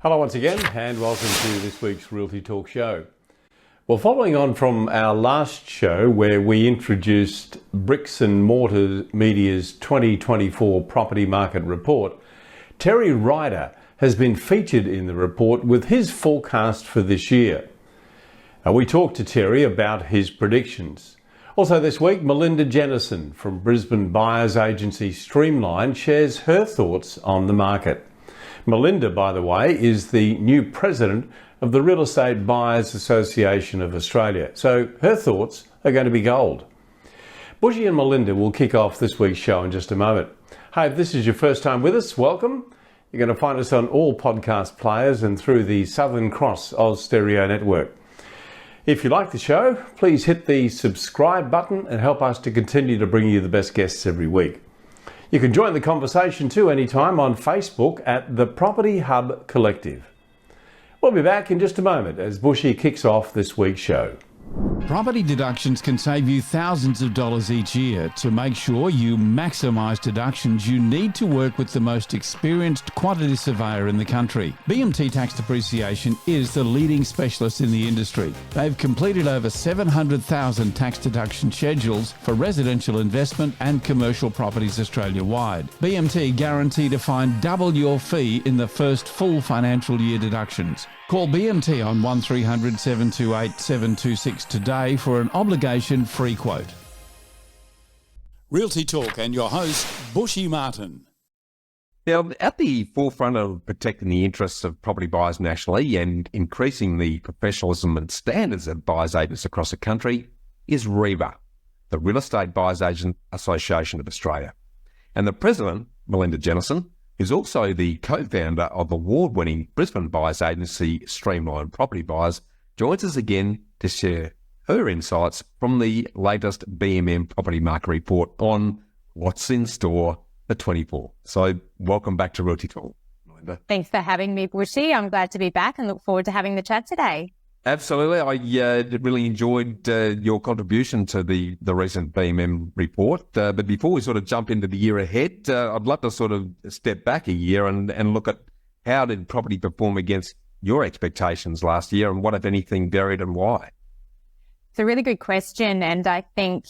Hello once again and welcome to this week's Realty Talk show. Well, following on from our last show where we introduced Bricks and Mortar Media's 2024 property market report, Terry Ryder has been featured in the report with his forecast for this year. We talked to Terry about his predictions. Also this week, Melinda Jennison from Brisbane Buyers Agency Streamline shares her thoughts on the market. Melinda, by the way, is the new president of the Real Estate Buyers Association of Australia, so her thoughts are going to be gold. Bushy and Melinda will kick off this week's show in just a moment. Hey, if this is your first time with us, welcome. You're going to find us on all podcast players and through the Southern Cross Oz Stereo Network. If you like the show, please hit the subscribe button and help us to continue to bring you the best guests every week. You can join the conversation too anytime on Facebook at the Property Hub Collective. We'll be back in just a moment as Bushy kicks off this week's show. Property deductions can save you thousands of dollars each year. To make sure you maximise deductions, you need to work with the most experienced quantity surveyor in the country. BMT Tax Depreciation is the leading specialist in the industry. They've completed over 700,000 tax deduction schedules for residential investment and commercial properties Australia-wide. BMT guarantee to find double your fee in the first full financial year deductions. Call BMT on 1300 728 726 today for an obligation-free quote. Realty Talk and your host, Bushy Martin. Now, at the forefront of protecting the interests of property buyers nationally and increasing the professionalism and standards of buyers agents across the country is Ryder, the Real Estate Buyers Agent Association of Australia. And the president, Melinda Jennison, is also the co-founder of award-winning Brisbane Buyers Agency Streamline Property Buyers, joins us again to share her insights from the latest BMM property market report on what's in store for 24. So welcome back to Realty Talk, Melinda. Thanks for having me, Bushy. I'm glad to be back and look forward to having the chat today. Absolutely. I really enjoyed your contribution to the recent BMM report. But before we sort of jump into the year ahead, I'd love to sort of step back a year and look at how did property perform against your expectations last year and what, if anything, varied and why? It's a really good question. And I think,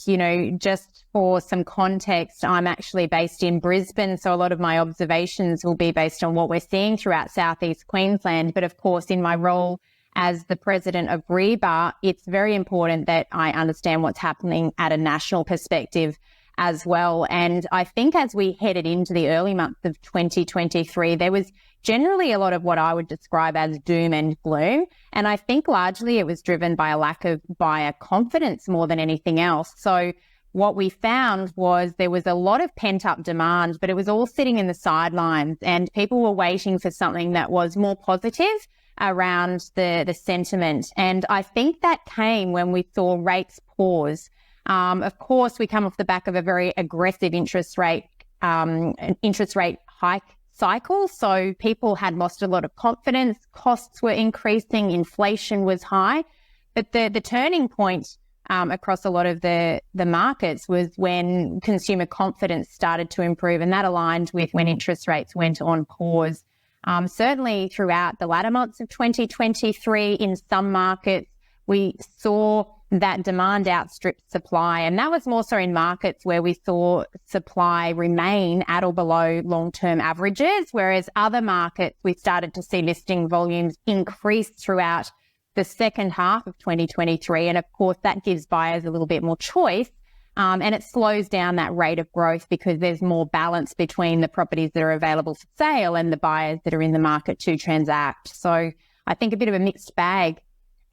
just for some context, I'm actually based in Brisbane. So a lot of my observations will be based on what we're seeing throughout Southeast Queensland. But of course, in my role as the president of Ryder, it's very important that I understand what's happening at a national perspective as well. And I think as we headed into the early months of 2023, there was generally a lot of what I would describe as doom and gloom. And I think largely it was driven by a lack of buyer confidence more than anything else. So what we found was there was a lot of pent-up demand, but it was all sitting in the sidelines and people were waiting for something that was more positive around the sentiment. And I think that came when we saw rates pause. Of course, we come off the back of a very aggressive interest rate hike cycle. So people had lost a lot of confidence, costs were increasing, inflation was high. But the turning point across a lot of the markets was when consumer confidence started to improve, and that aligned with when interest rates went on pause. Certainly throughout the latter months of 2023, in some markets, we saw that demand outstrip supply. And that was more so in markets where we saw supply remain at or below long-term averages, whereas other markets, we started to see listing volumes increase throughout the second half of 2023. And of course, that gives buyers a little bit more choice. And it slows down that rate of growth because there's more balance between the properties that are available for sale and the buyers that are in the market to transact. So I think a bit of a mixed bag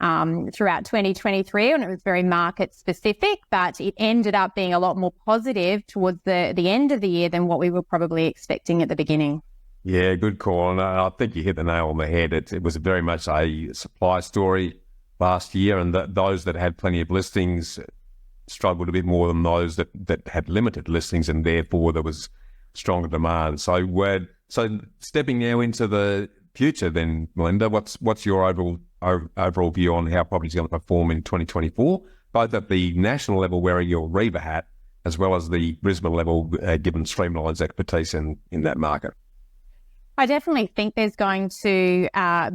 throughout 2023, and it was very market specific, but it ended up being a lot more positive towards the end of the year than what we were probably expecting at the beginning. Yeah, good call. And I think you hit the nail on the head. It was very much a supply story last year, and those that had plenty of listings struggled a bit more than those that had limited listings, and therefore there was stronger demand. So stepping now into the future then, Melinda, what's your overall view on how property is going to perform in 2024, both at the national level wearing your Ryder hat, as well as the Brisbane level, given Streamline's expertise in that market? I definitely think there's going to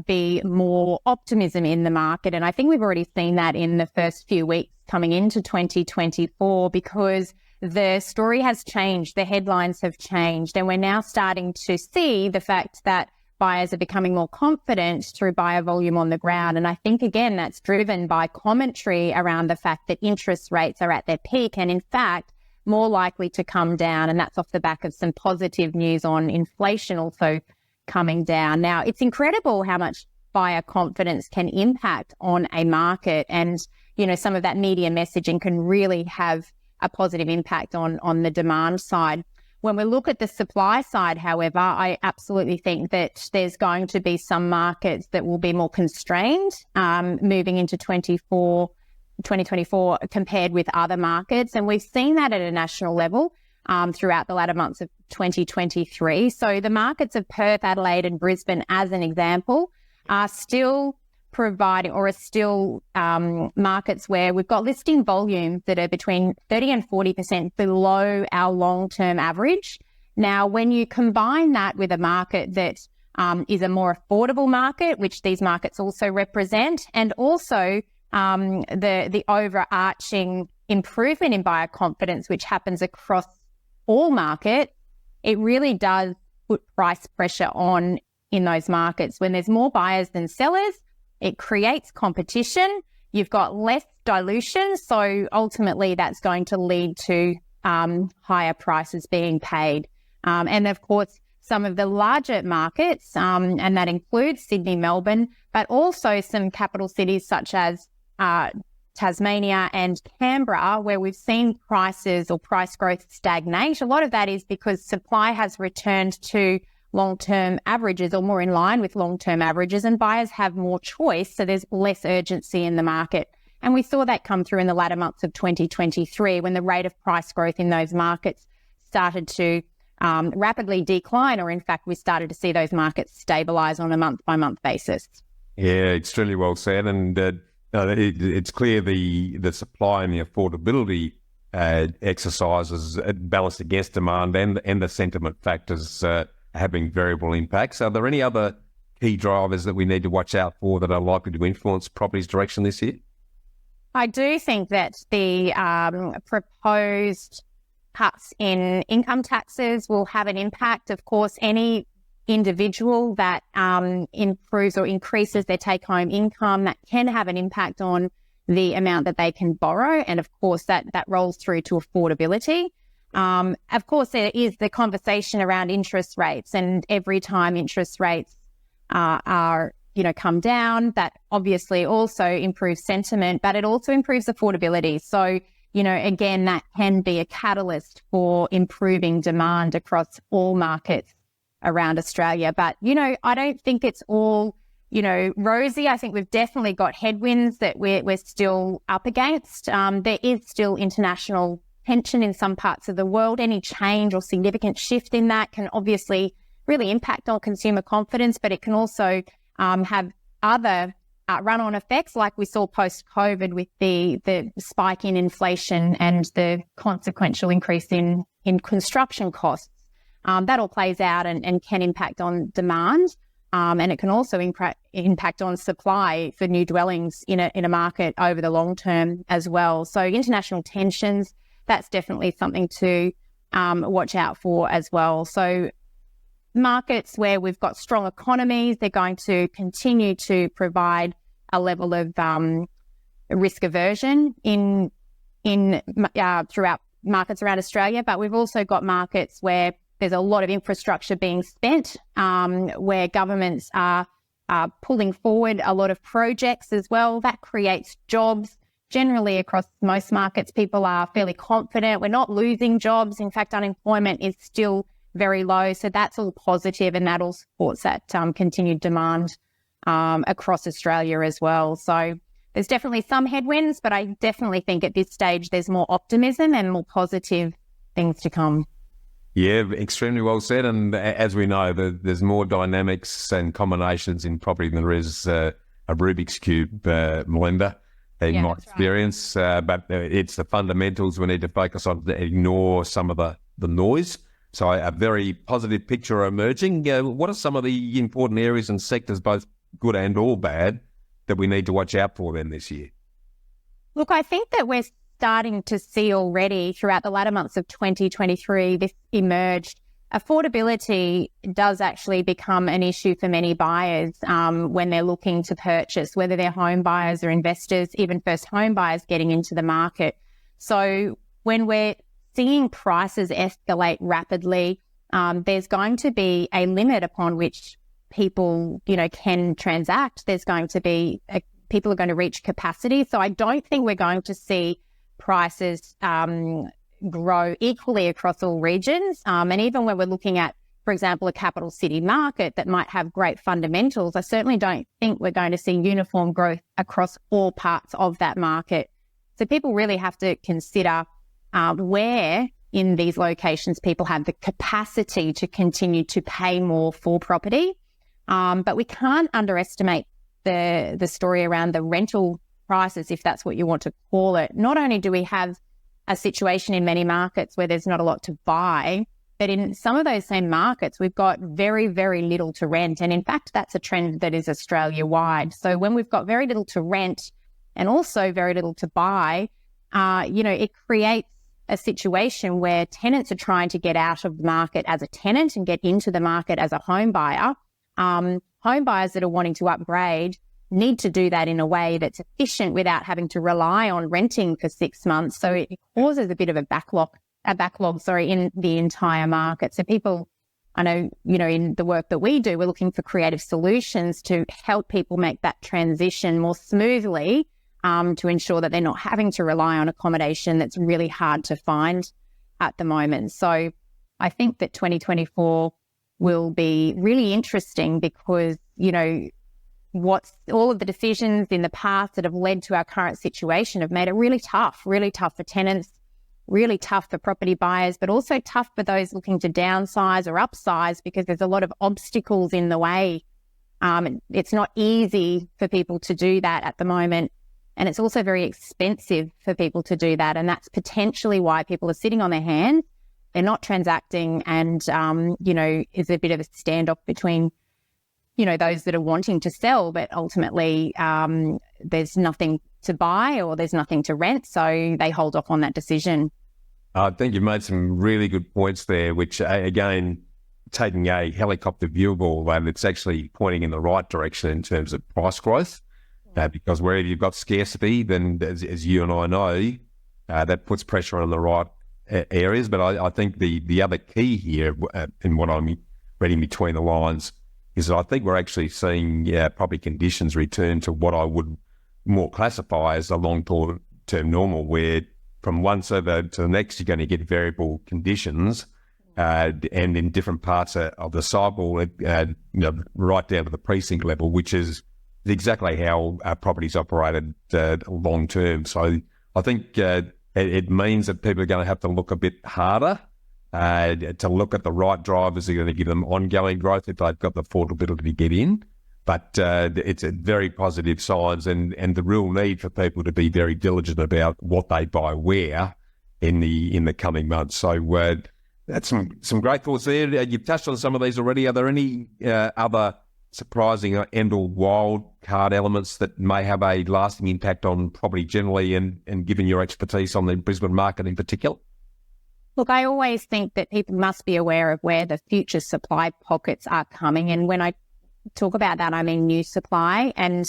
be more optimism in the market. And I think we've already seen that in the first few weeks coming into 2024, because the story has changed, the headlines have changed, and we're now starting to see the fact that buyers are becoming more confident through buyer volume on the ground. And I think, again, that's driven by commentary around the fact that interest rates are at their peak and, in fact, more likely to come down. And that's off the back of some positive news on inflation also coming down. Now, it's incredible how much buyer confidence can impact on a market. And, you know, some of that media messaging can really have a positive impact on the demand side. When we look at the supply side, however, I absolutely think that there's going to be some markets that will be more constrained moving into 2024 compared with other markets. And we've seen that at a national level throughout the latter months of 2023. So the markets of Perth, Adelaide and Brisbane, as an example, are still providing, or are still markets where we've got listing volumes that are between 30 and 40% below our long-term average. Now, when you combine that with a market that is a more affordable market, which these markets also represent, and also the overarching improvement in buyer confidence, which happens across all markets, it really does put price pressure on in those markets. When there's more buyers than sellers, it creates competition. You've got less dilution. So ultimately that's going to lead to higher prices being paid. And of course, some of the larger markets, and that includes Sydney, Melbourne, but also some capital cities such as Tasmania and Canberra, where we've seen prices or price growth stagnate. A lot of that is because supply has returned to long-term averages, or more in line with long-term averages, and buyers have more choice, so there's less urgency in the market. And we saw that come through in the latter months of 2023 when the rate of price growth in those markets started to rapidly decline, or in fact we started to see those markets stabilise on a month-by-month basis. Yeah, extremely well said. And it's clear the supply and the affordability exercises balanced against demand and the sentiment factors having variable impacts. Are there any other key drivers that we need to watch out for that are likely to influence property's direction this year? I do think that the proposed cuts in income taxes will have an impact. Of course, any individual that improves or increases their take-home income, that can have an impact on the amount that they can borrow. And of course, that rolls through to affordability. Of course, there is the conversation around interest rates, and every time interest rates are come down, that obviously also improves sentiment, but it also improves affordability. So, again, that can be a catalyst for improving demand across all markets around Australia. But, I don't think it's all, rosy. I think we've definitely got headwinds that we're still up against. There is still international tension in some parts of the world. Any change or significant shift in that can obviously really impact on consumer confidence, but it can also have other run-on effects, like we saw post-COVID with the spike in inflation and the consequential increase in construction costs. That all plays out and can impact on demand, and it can also impact on supply for new dwellings in a market over the long term as well. So international tensions, that's definitely something to watch out for as well. So markets where we've got strong economies, they're going to continue to provide a level of risk aversion throughout markets around Australia. But we've also got markets where there's a lot of infrastructure being spent, where governments are pulling forward a lot of projects as well. That creates jobs. Generally, across most markets, people are fairly confident. We're not losing jobs. In fact, unemployment is still very low. So that's all positive, and that all supports that continued demand across Australia as well. So there's definitely some headwinds, but I definitely think at this stage there's more optimism and more positive things to come. Yeah, extremely well said. And as we know, there's more dynamics and combinations in property than there is a Rubik's Cube, Melinda, in my experience. Right. But it's the fundamentals we need to focus on to ignore some of the noise So a very positive picture emerging. What are some of the important areas and sectors, both good and all bad, that we need to watch out for then this year? Look, I think that we're starting to see already throughout the latter months of 2023, this emerged. Affordability does actually become an issue for many buyers when they're looking to purchase, whether they're home buyers or investors, even first home buyers getting into the market. So when we're seeing prices escalate rapidly, there's going to be a limit upon which people, can transact. There's going to be, people are going to reach capacity. So I don't think we're going to see prices grow equally across all regions. And even when we're looking at, for example, a capital city market that might have great fundamentals, I certainly don't think we're going to see uniform growth across all parts of that market. So people really have to consider where in these locations people have the capacity to continue to pay more for property. But we can't underestimate the story around the rental prices, if that's what you want to call it. Not only do we have a situation in many markets where there's not a lot to buy, but in some of those same markets, we've got very, very little to rent. And in fact, that's a trend that is Australia-wide. So when we've got very little to rent and also very little to buy, it creates a situation where tenants are trying to get out of the market as a tenant and get into the market as a home buyer. Home buyers that are wanting to upgrade need to do that in a way that's efficient without having to rely on renting for 6 months. So it causes a bit of a backlog, in the entire market. So people, I know, in the work that we do, we're looking for creative solutions to help people make that transition more smoothly, to ensure that they're not having to rely on accommodation that's really hard to find at the moment. So I think that 2024 will be really interesting because, all of the decisions in the past that have led to our current situation have made it really tough for tenants, really tough for property buyers, but also tough for those looking to downsize or upsize because there's a lot of obstacles in the way. It's not easy for people to do that at the moment. And it's also very expensive for people to do that. And that's potentially why people are sitting on their hands. They're not transacting and, is a bit of a standoff between, those that are wanting to sell, but ultimately there's nothing to buy or there's nothing to rent. So they hold off on that decision. I think you've made some really good points there, which again, taking a helicopter view of all that, it's actually pointing in the right direction in terms of price growth. Because wherever you've got scarcity, then as you and I know, that puts pressure on the right areas. But I think the other key here, in what I'm reading between the lines, is that I think we're actually seeing property conditions return to what I would more classify as a long-term normal, where from one survey to the next, you're going to get variable conditions, and in different parts of the cycle, right down to the precinct level, which is exactly how property's operated long term. So I think it means that people are going to have to look a bit harder to look at the right drivers that are going to give them ongoing growth if they've got the affordability to get in. But it's a very positive signs and the real need for people to be very diligent about what they buy where in the coming months. So that's some great thoughts there. You've touched on some of these already. Are there any other surprising and/or wild card elements that may have a lasting impact on property generally and given your expertise on the Brisbane market in particular? Look, I always think that people must be aware of where the future supply pockets are coming. And when I talk about that, I mean new supply, and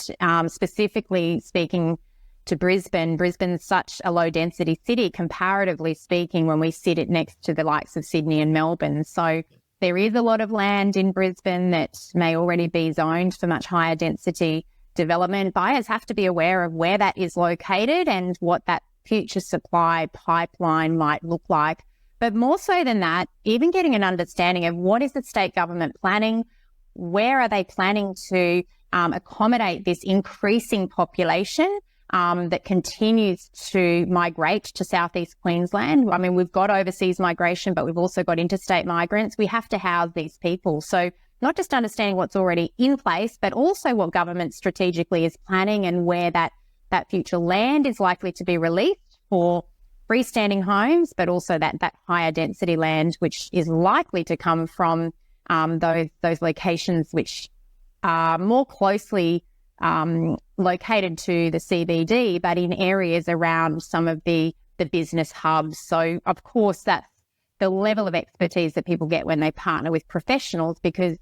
specifically speaking to Brisbane. Brisbane's such a low density city, comparatively speaking, when we sit it next to the likes of Sydney and Melbourne. So there is a lot of land in Brisbane that may already be zoned for much higher density development. Buyers have to be aware of where that is located and what that future supply pipeline might look like. But more so than that, even getting an understanding of what is the state government planning, where are they planning to accommodate this increasing population that continues to migrate to southeast Queensland. I mean, we've got overseas migration, but we've also got interstate migrants. We have to house these people. So not just understanding what's already in place, but also what government strategically is planning and where that future land is likely to be released for freestanding homes, but also that higher density land, which is likely to come from those locations which are more closely located to the CBD, but in areas around some of the business hubs. So, of course, that's the level of expertise that people get when they partner with professionals, because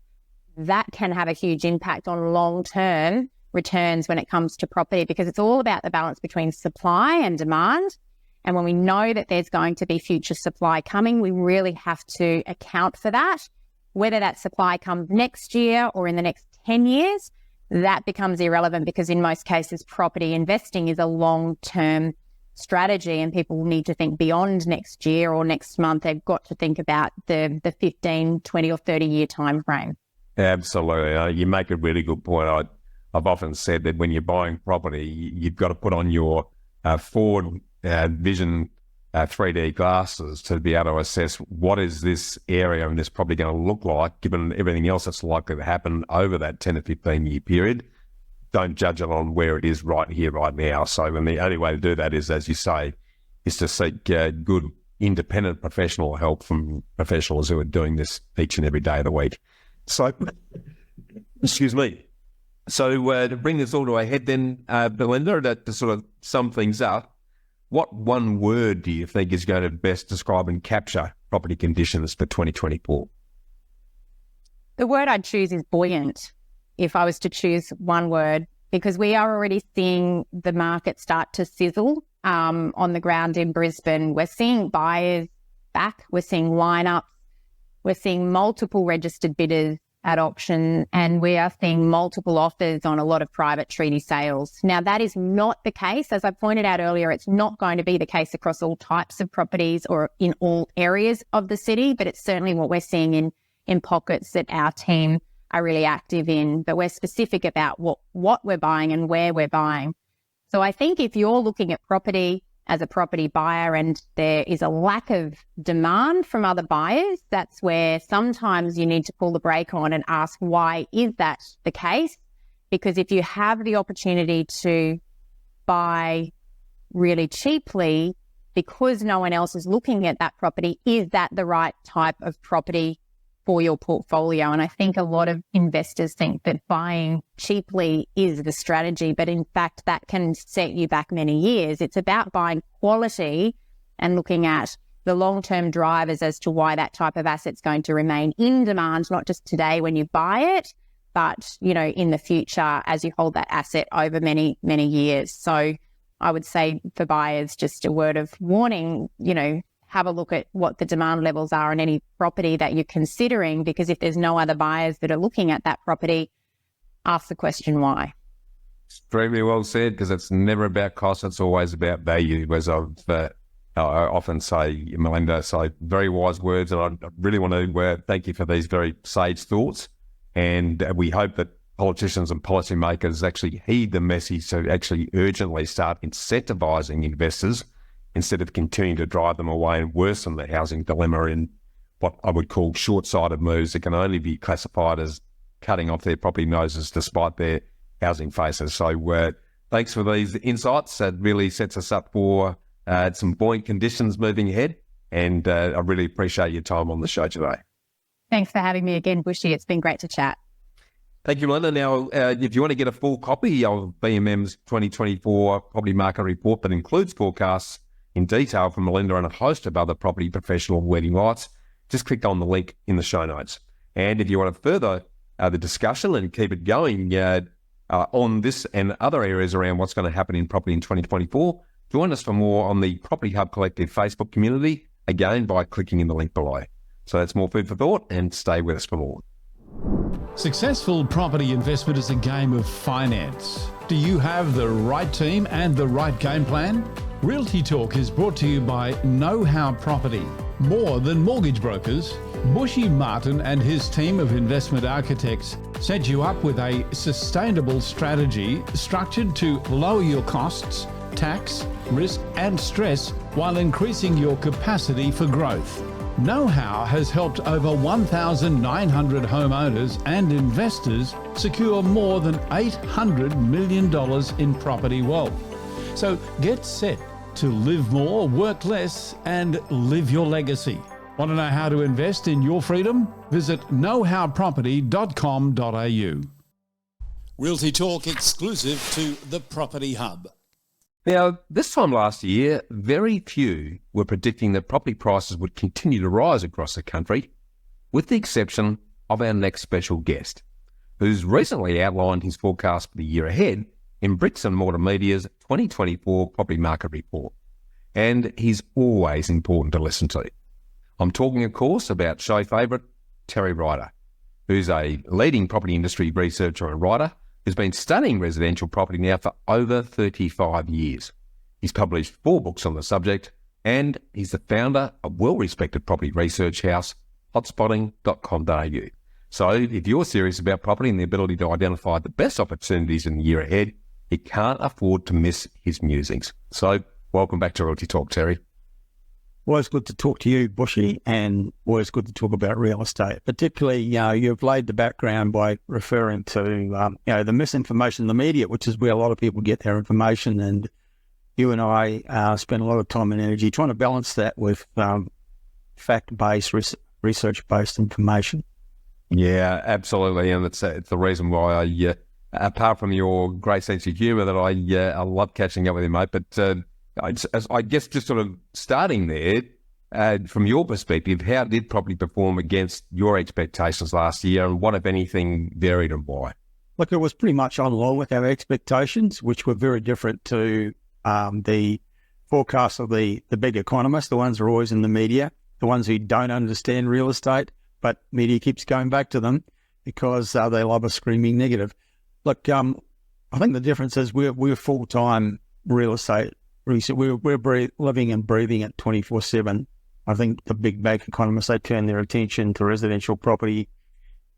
that can have a huge impact on long-term returns when it comes to property, because it's all about the balance between supply and demand. And when we know that there's going to be future supply coming, we really have to account for that. Whether that supply comes next year or in the next 10 years, that becomes irrelevant, because in most cases, property investing is a long-term strategy, and people will need to think beyond next year or next month. They've got to think about the 15, 20 or 30 year time frame. Absolutely. You make a really good point. I've often said that when you're buying property, you've got to put on your forward vision 3D glasses to be able to assess what is this area and this property going to look like, given everything else that's likely to happen over that 10 to 15 year period. Don't judge it on where it is right here, right now. So the only way to do that is, as you say, is to seek good independent professional help from professionals who are doing this each and every day of the week. So, excuse me. So to bring this all to a head then, Melinda, to sort of sum things up, what one word do you think is going to best describe and capture property conditions for 2024? The word I'd choose is buoyant, if I was to choose one word, because we are already seeing the market start to sizzle on the ground in Brisbane. We're seeing buyers back, we're seeing lineups, we're seeing multiple registered bidders at auction, and we are seeing multiple offers on a lot of private treaty sales. Now, that is not the case. As I pointed out earlier, it's not going to be the case across all types of properties or in all areas of the city, but it's certainly what we're seeing in pockets that our team are really active in. But we're specific about what we're buying and where we're buying. So I think if you're looking at property as a property buyer and there is a lack of demand from other buyers, that's where sometimes you need to pull the brake on and ask, why is that the case? Because if you have the opportunity to buy really cheaply because no one else is looking at that property, is that the right type of property for your portfolio? And I think a lot of investors think that buying cheaply is the strategy, but in fact, that can set you back many years. It's about buying quality and looking at the long-term drivers as to why that type of asset's going to remain in demand, not just today when you buy it, but, you know, in the future as you hold that asset over many, many years. So I would say for buyers, just a word of warning, you know, have a look at what the demand levels are on any property that you're considering, because if there's no other buyers that are looking at that property, ask the question why. Extremely well said, because it's never about cost, it's always about value, as I often say, Melinda. So very wise words, and I really want to thank you for these very sage thoughts. And we hope that politicians and policymakers actually heed the message to actually urgently start incentivising investors instead of continuing to drive them away and worsen the housing dilemma in what I would call short-sighted moves that can only be classified as cutting off their property noses despite their housing faces. So thanks for these insights. It really sets us up for some buoyant conditions moving ahead, and I really appreciate your time on the show today. Thanks for having me again, Bushy. It's been great to chat. Thank you, Melinda. Now, if you want to get a full copy of BMM's 2024 Property Market Report that includes forecasts in detail from Melinda and a host of other property professional leading lights, just click on the link in the show notes. And if you want to further the discussion and keep it going on this and other areas around what's going to happen in property in 2024, join us for more on the Property Hub Collective Facebook community, again by clicking in the link below. So that's more food for thought, and stay with us for more. Successful property investment is a game of finance. Do you have the right team and the right game plan? Realty Talk is brought to you by Know How Property. More than mortgage brokers, Bushy Martin and his team of investment architects set you up with a sustainable strategy structured to lower your costs, tax, risk and stress while increasing your capacity for growth. Know How has helped over 1,900 homeowners and investors secure more than $800 million in property wealth. So get set to live more, work less, and live your legacy. Want to know how to invest in your freedom? Visit knowhowproperty.com.au. Realty Talk exclusive to the Property Hub. Now, this time last year, very few were predicting that property prices would continue to rise across the country, with the exception of our next special guest, who's recently outlined his forecast for the year ahead in Bricks and Mortar Media's 2024 Property Market Report. And he's always important to listen to. I'm talking, of course, about show favourite Terry Ryder, who's a leading property industry researcher and writer who's been studying residential property now for over 35 years. He's published 4 books on the subject, and he's the founder of well-respected property research house, hotspotting.com.au. So if you're serious about property and the ability to identify the best opportunities in the year ahead, you can't afford to miss his musings. So welcome back to Realty Talk, Terry. Always good to talk to you, Bushy, and always good to talk about real estate. Particularly, you've laid the background by referring to, the misinformation in the media, which is where a lot of people get their information. And you and I spend a lot of time and energy trying to balance that with fact-based, research-based information. Yeah, absolutely. And it's the reason why I, apart from your great sense of humour, that I love catching up with you, mate. But I guess just sort of starting there, from your perspective, how did property perform against your expectations last year, and what, if anything, varied and why? Look, it was pretty much on line with our expectations, which were very different to the forecasts of the big economists, the ones who are always in the media, the ones who don't understand real estate, but media keeps going back to them because they love a screaming negative. Look, I think the difference is we're full-time real estate research. We're living and breathing it 24/7. I think the big bank economists, they turn their attention to residential property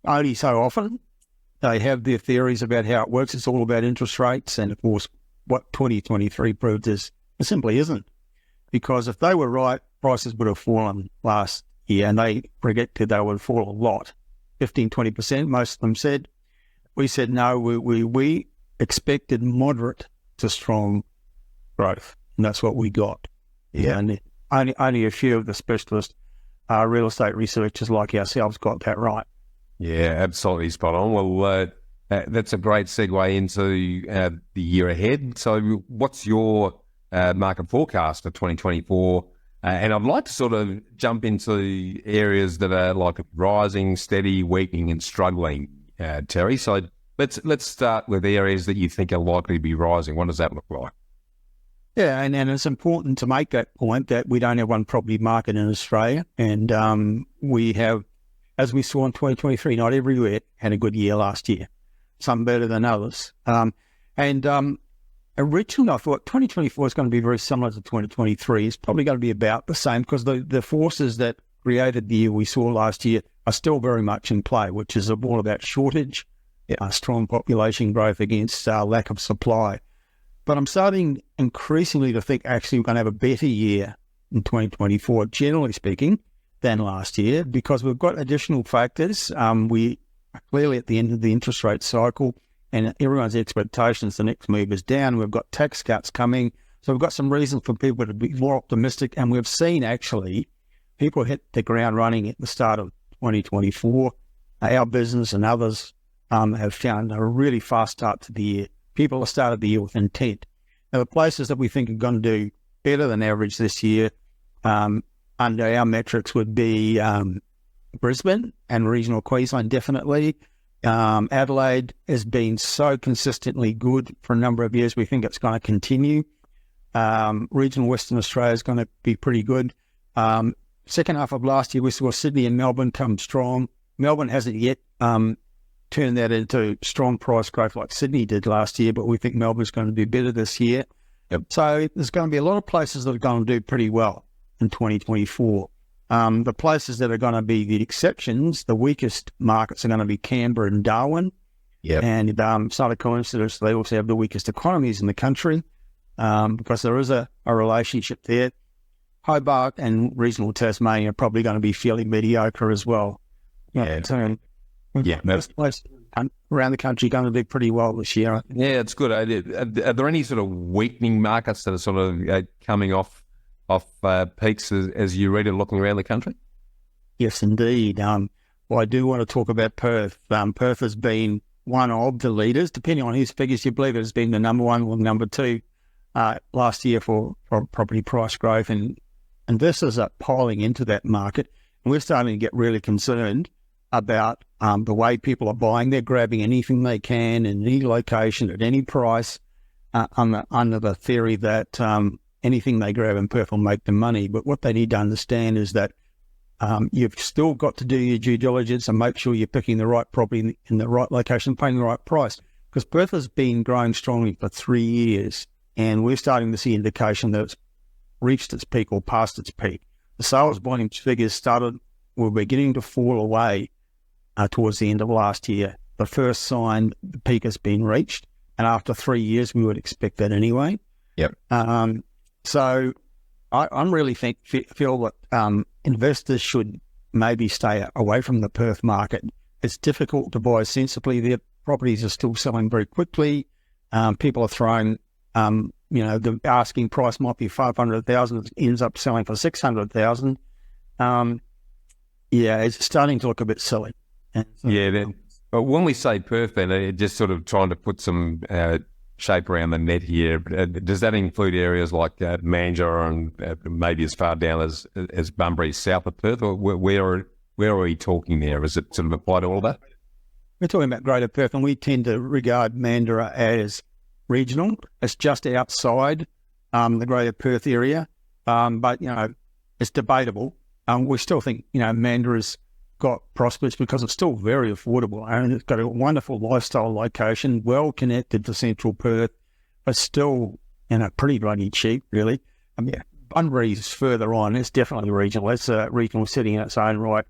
only so often. They have their theories about how it works. It's all about interest rates. And of course, what 2023 proved is it simply isn't. Because if they were right, prices would have fallen last year, and they predicted they would fall a lot, 15, 20%, most of them said. We said no, we expected moderate to strong growth, and that's what we got. Yeah, and only a few of the specialist real estate researchers like ourselves got that right. Yeah, absolutely spot on. Well, that's a great segue into the year ahead. So what's your market forecast for 2024? And I'd like to sort of jump into areas that are like rising, steady, weakening and struggling, Terry. So let's start with areas that you think are likely to be rising. What does that look like? Yeah, and it's important to make that point that we don't have one property market in Australia. And we have, as we saw in 2023, not everywhere had a good year last year, some better than others. Originally, I thought 2024 is going to be very similar to 2023. It's probably going to be about the same because the forces that created the year we saw last year are still very much in play, which is all about shortage, strong population growth against lack of supply. But I'm starting increasingly to think actually we're going to have a better year in 2024, generally speaking, than last year because we've got additional factors. We are clearly at the end of the interest rate cycle, and everyone's expectations, the next move is down. We've got tax cuts coming. So we've got some reason for people to be more optimistic. And we've seen actually people hit the ground running at the start of 2024. Our business and others have found a really fast start to the year. People have started the year with intent. Now, the places that we think are going to do better than average this year under our metrics would be Brisbane and regional Queensland, definitely. Adelaide has been so consistently good for a number of years. We think it's going to continue. Regional Western Australia is going to be pretty good. Second half of last year, we saw Sydney and Melbourne come strong. Melbourne hasn't yet turned that into strong price growth like Sydney did last year, but we think Melbourne's going to do better this year. Yep. So there's going to be a lot of places that are going to do pretty well in 2024. The places that are going to be the exceptions, the weakest markets are going to be Canberra and Darwin. Yep. And it's not a coincidence they also have the weakest economies in the country because there is a relationship there. Hobart and regional Tasmania are probably going to be fairly mediocre as well. Yeah. So, yeah. Best place around the country going to do pretty well this year. Yeah, it's good. Are there any sort of weakening markets that are sort of coming off peaks as you read it looking around the country? Yes, indeed. Well, I do want to talk about Perth. Perth has been one of the leaders, depending on whose figures you believe, it has been the number one or number two last year for property price growth, and investors are piling into that market, and we're starting to get really concerned about the way people are buying. They're grabbing anything they can in any location at any price under the theory that anything they grab in Perth will make them money. But what they need to understand is that you've still got to do your due diligence and make sure you're picking the right property in the right location, paying the right price. Because Perth has been growing strongly for 3 years, and we're starting to see indication that it's reached its peak or past its peak. The sales volume figures were beginning to fall away towards the end of last year. The first sign the peak has been reached, and after 3 years, we would expect that anyway. Yep. So I'm really feel that investors should maybe stay away from the Perth market. It's difficult to buy sensibly. Their properties are still selling very quickly. People are throwing, the asking price might be 500,000, it ends up selling for 600,000. It's starting to look a bit silly. But when we say Perth, then just sort of trying to put some shape around the net here. Does that include areas like Mandurah and maybe as far down as Bunbury, south of Perth, or where are we talking there? Is it sort of apply to all that? We're talking about Greater Perth, and we tend to regard Mandurah as regional. It's just outside the Greater Perth area, but it's debatable. We still think Mandurah's got prospects because it's still very affordable, and it's got a wonderful lifestyle location, well connected to central Perth, but still pretty bloody cheap, really. Bunbury's further on. It's definitely regional. It's a regional city in its own right,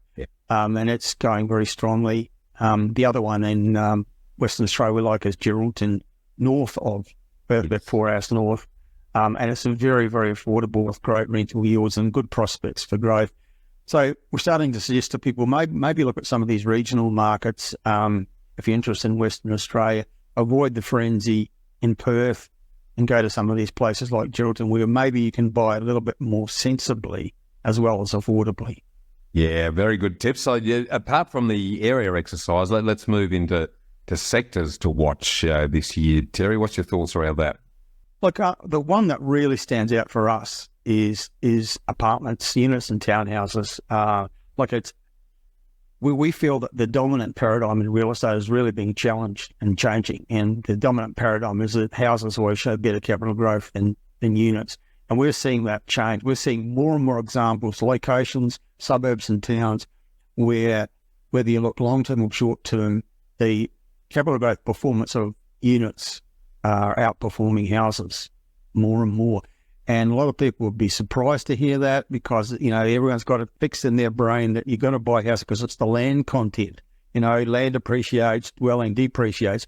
and it's going very strongly. The other one in Western Australia we like is Geraldton, north of Perth, about 4 hours north, and it's very, very affordable with great rental yields and good prospects for growth. So we're starting to suggest to people maybe look at some of these regional markets. If you're interested in Western Australia, avoid the frenzy in Perth and go to some of these places like Geraldton, where maybe you can buy a little bit more sensibly as well as affordably. Yeah, very good tips. So apart from the area exercise, let's move into sectors to watch this year. Terry, what's your thoughts around that? Look, the one that really stands out for us is apartments, units and townhouses. We feel that the dominant paradigm in real estate is really being challenged and changing. And the dominant paradigm is that houses always show better capital growth than units. And we're seeing that change. We're seeing more and more examples, locations, suburbs and towns, where whether you look long-term or short-term, the capital growth performance of units are outperforming houses more and more. And a lot of people would be surprised to hear that, because, everyone's got it fixed in their brain that you've got to buy a house because it's the land content. Land appreciates, dwelling depreciates.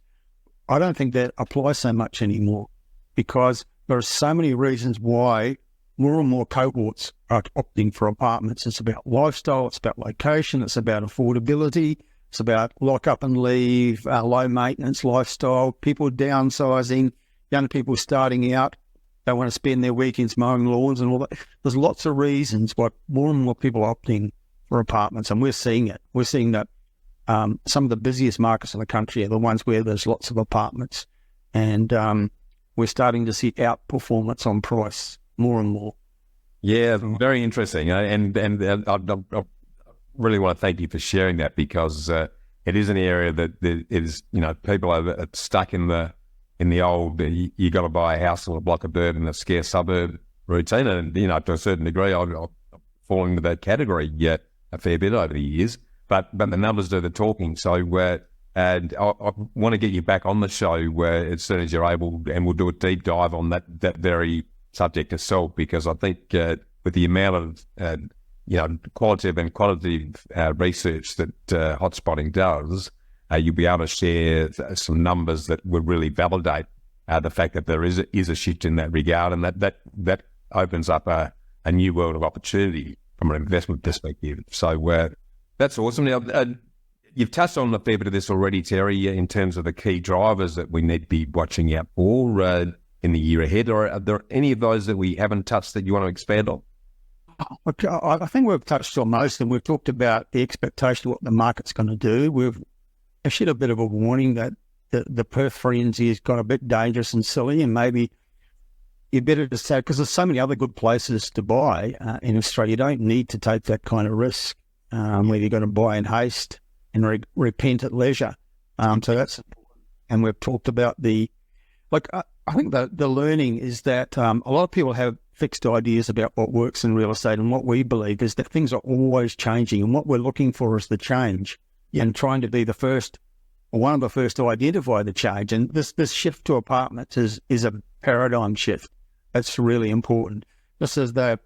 I don't think that applies so much anymore, because there are so many reasons why more and more cohorts are opting for apartments. It's about lifestyle, it's about location, it's about affordability, it's about lock up and leave, low maintenance lifestyle, people downsizing, young people starting out. They want to spend their weekends mowing lawns and all that. There's lots of reasons why more and more people are opting for apartments, and we're seeing it. We're seeing that some of the busiest markets in the country are the ones where there's lots of apartments, and we're starting to see outperformance on price more and more. Yeah, very interesting. And I really want to thank you for sharing that, because it is an area that is, people are stuck in the old, you got to buy a house or a block of dirt in a scarce suburb routine. And, to a certain degree, I've fallen into that category a fair bit over the years. But the numbers do the talking. So, and I want to get you back on the show as soon as you're able, and we'll do a deep dive on that very subject itself, because I think with the amount of, qualitative and quantitative research that Hotspotting does, you'll be able to share some numbers that would really validate the fact that there is a shift in that regard, and that opens up a new world of opportunity from an investment perspective. So that's awesome. Now, You've touched on a fair bit of this already, Terry, in terms of the key drivers that we need to be watching out for in the year ahead. Or are there any of those that we haven't touched that you want to expand on? Okay, I think we've touched on most, and we've talked about the expectation of what the market's going to do. We've issued a bit of a warning that the Perth frenzy has got a bit dangerous and silly, and maybe you better decide, because there's so many other good places to buy in Australia. You don't need to take that kind of risk where you're going to buy in haste and repent at leisure. So that's important. And we've talked about I think the learning is that a lot of people have fixed ideas about what works in real estate, and what we believe is that things are always changing, and what we're looking for is the change, and trying to be the first or one of the first to identify the change. And this shift to apartments is a paradigm shift. That's really important. This is the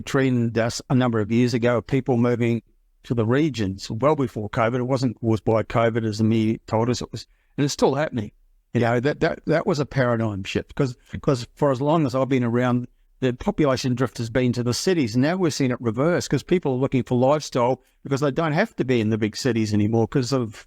trend a number of years ago of people moving to the regions well before COVID. It wasn't caused by COVID, as the media told us it was, and it's still happening. You know, that was a paradigm shift, because for as long as I've been around, the population drift has been to the cities. And now we're seeing it reverse, because people are looking for lifestyle because they don't have to be in the big cities anymore because of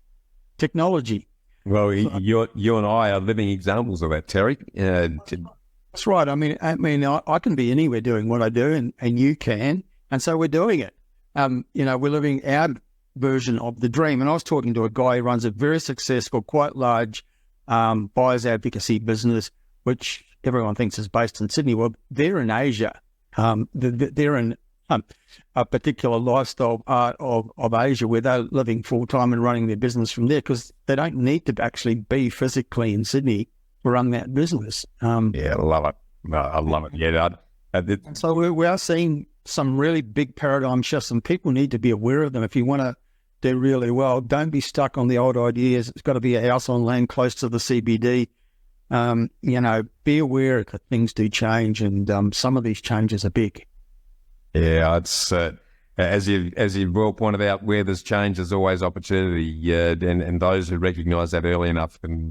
technology. Well, you and I are living examples of that, Terry. That's right. I mean, I can be anywhere doing what I do, and you can, and so we're doing it. You know, we're living our version of the dream. And I was talking to a guy who runs a very successful, quite large buyers advocacy business, which everyone thinks is based in Sydney. Well, they're in Asia. They're in a particular lifestyle part of Asia where they're living full time and running their business from there, because they don't need to actually be physically in Sydney to run that business. Yeah, I love it. I love it. Yeah. So we are seeing some really big paradigm shifts, and people need to be aware of them. If you want to do really well, don't be stuck on the old ideas. It's got to be a house on land close to the CBD. You know, be aware that things do change, and some of these changes are big. Yeah, it's as you well pointed out, where there's change, there's always opportunity. And those who recognise that early enough and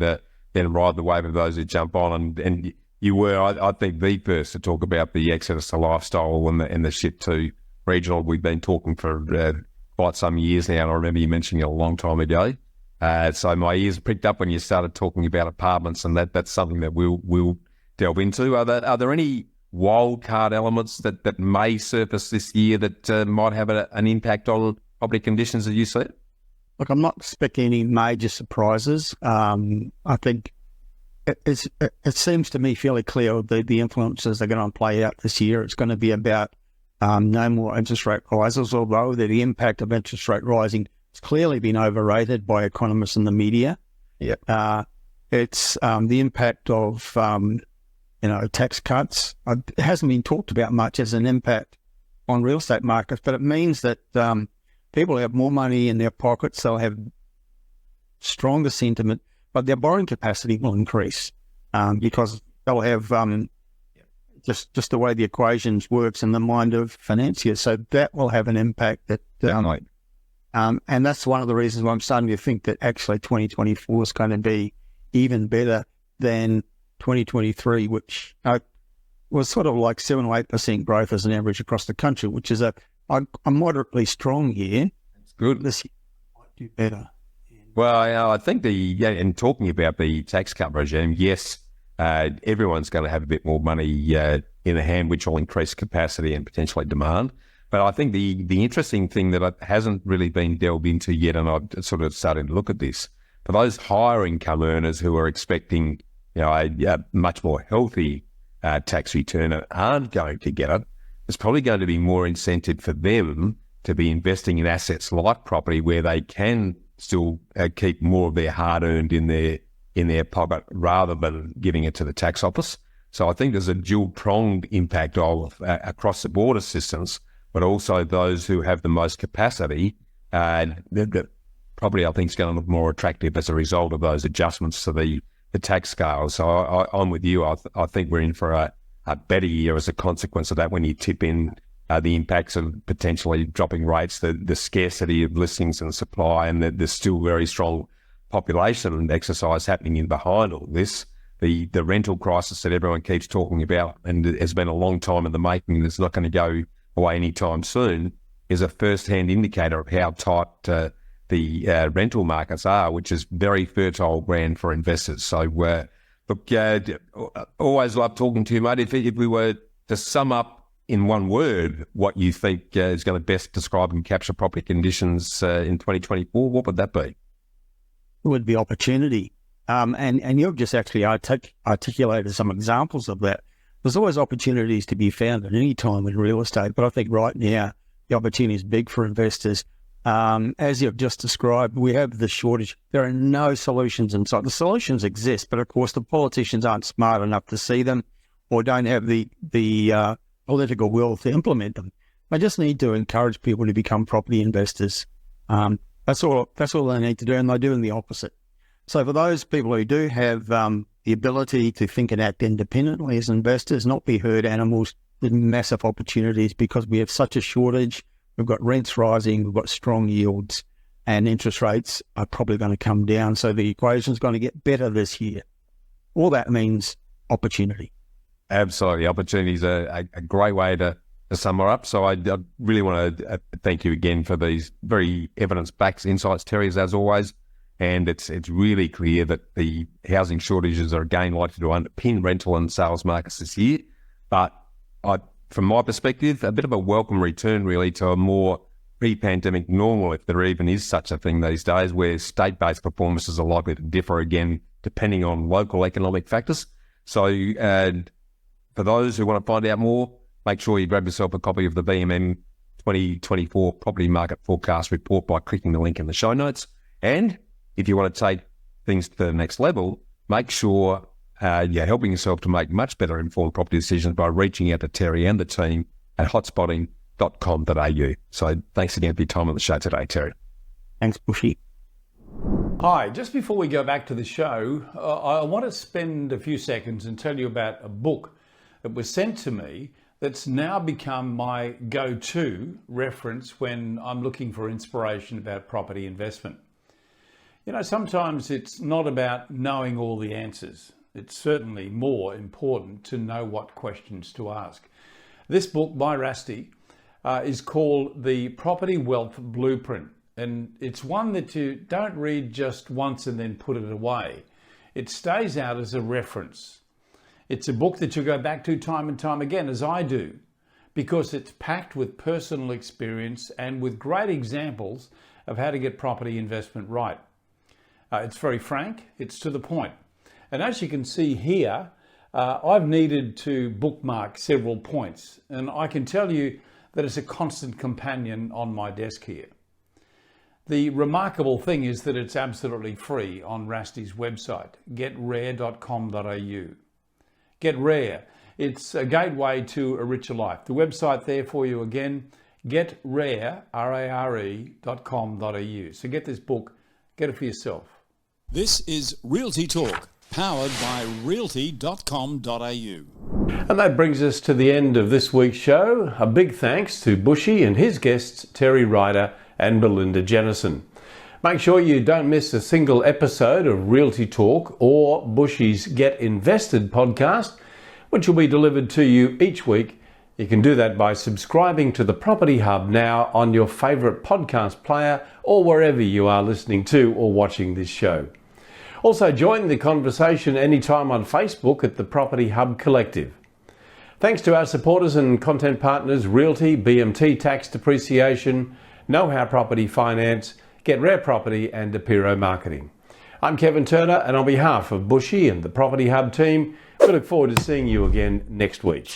then ride the wave of those who jump on. And you were, I think, the first to talk about the exodus to lifestyle and the shift to regional. We've been talking for quite some years now, and I remember you mentioning it a long time ago. So my ears pricked up when you started talking about apartments, and that's something that we'll delve into. Are there any wild card elements that may surface this year that might have an impact on property conditions as you see it? Look, I'm not expecting any major surprises. I think it seems to me fairly clear the influences that are going to play out this year. It's going to be about no more interest rate rises, although the impact of interest rate rising has clearly been overrated by economists and the media. Yeah, it's the impact of tax cuts. It hasn't been talked about much as an impact on real estate markets, but it means that people have more money in their pockets. They'll have stronger sentiment, but their borrowing capacity will increase because they'll have just the way the equations works in the mind of financiers. So that will have an impact. And that's one of the reasons why I'm starting to think that actually 2024 is going to be even better than 2023, which was sort of like 7 or 8% growth as an average across the country, which is a moderately strong year. It's good. This year might do better. Well, I think in talking about the tax cut regime, yes, everyone's going to have a bit more money in the hand, which will increase capacity and potentially demand. But I think the interesting thing that hasn't really been delved into yet, and I've sort of started to look at this, for those higher income earners who are expecting a much more healthy tax return and aren't going to get it, there's probably going to be more incentive for them to be investing in assets like property where they can still keep more of their hard-earned in their pocket rather than giving it to the tax office. So I think there's a dual-pronged impact of across the border systems, but also those who have the most capacity. The property, I think, is going to look more attractive as a result of those adjustments to the tax scale. So I'm with you. I think we're in for a better year as a consequence of that when you tip in the impacts of potentially dropping rates, the scarcity of listings and supply, and there's still very strong population exercise happening in behind all this. The rental crisis that everyone keeps talking about, and it has been a long time in the making, and it's not going to go away anytime soon, is a first-hand indicator of how tight the rental markets are, which is very fertile ground for investors. So, look, always love talking to you, mate. If we were to sum up in one word what you think is going to best describe and capture property conditions in 2024, what would that be? It would be opportunity. And you've just actually articulated some examples of that. There's always opportunities to be found at any time in real estate, but I think right now the opportunity is big for investors. As you've just described, we have the shortage. There are no solutions in sight. The solutions exist, but of course the politicians aren't smart enough to see them or don't have the political will to implement them. They just need to encourage people to become property investors. That's all they need to do, and they're doing the opposite. So for those people who do have the ability to think and act independently as investors, not be herd animals, there's massive opportunities because we have such a shortage. We've got rents rising, we've got strong yields, and interest rates are probably going to come down. So the equation is going to get better this year. All that means opportunity. Absolutely. Opportunities are a great way to sum her up. So I really want to thank you again for these very evidence-backed insights, Terry, as always. And it's really clear that the housing shortages are again likely to underpin rental and sales markets this year. But from my perspective, a bit of a welcome return really to a more pre-pandemic normal, if there even is such a thing these days, where state-based performances are likely to differ again, depending on local economic factors. So for those who want to find out more, make sure you grab yourself a copy of the BMM 2024 Property Market Forecast Report by clicking the link in the show notes. And if you want to take things to the next level, make sure you're helping yourself to make much better informed property decisions by reaching out to Terry and the team at hotspotting.com.au. So thanks again for your time on the show today, Terry. Thanks, Bushy. Hi, just before we go back to the show, I want to spend a few seconds and tell you about a book that was sent to me that's now become my go-to reference when I'm looking for inspiration about property investment. You know, sometimes it's not about knowing all the answers. It's certainly more important to know what questions to ask. This book by Rusty is called The Property Wealth Blueprint. And it's one that you don't read just once and then put it away. It stays out as a reference. It's a book that you go back to time and time again, as I do, because it's packed with personal experience and with great examples of how to get property investment right. It's very frank, it's to the point. And as you can see here, I've needed to bookmark several points, and I can tell you that it's a constant companion on my desk here. The remarkable thing is that it's absolutely free on Rusty's website, getrare.com.au. Get Rare. It's a gateway to a richer life. The website there for you again, getrare, rare.com.au. So get this book, get it for yourself. This is Realty Talk, powered by realty.com.au. And that brings us to the end of this week's show. A big thanks to Bushy and his guests, Terry Ryder and Melinda Jennison. Make sure you don't miss a single episode of Realty Talk or Bushy's Get Invested podcast, which will be delivered to you each week. You can do that by subscribing to the Property Hub now on your favourite podcast player or wherever you are listening to or watching this show. Also join the conversation anytime on Facebook at the Property Hub Collective. Thanks to our supporters and content partners, Realty, BMT Tax Depreciation, Know How Property Finance, Get Rare Property and Apiro Marketing. I'm Kevin Turner, and on behalf of Bushy and the Property Hub team, we look forward to seeing you again next week.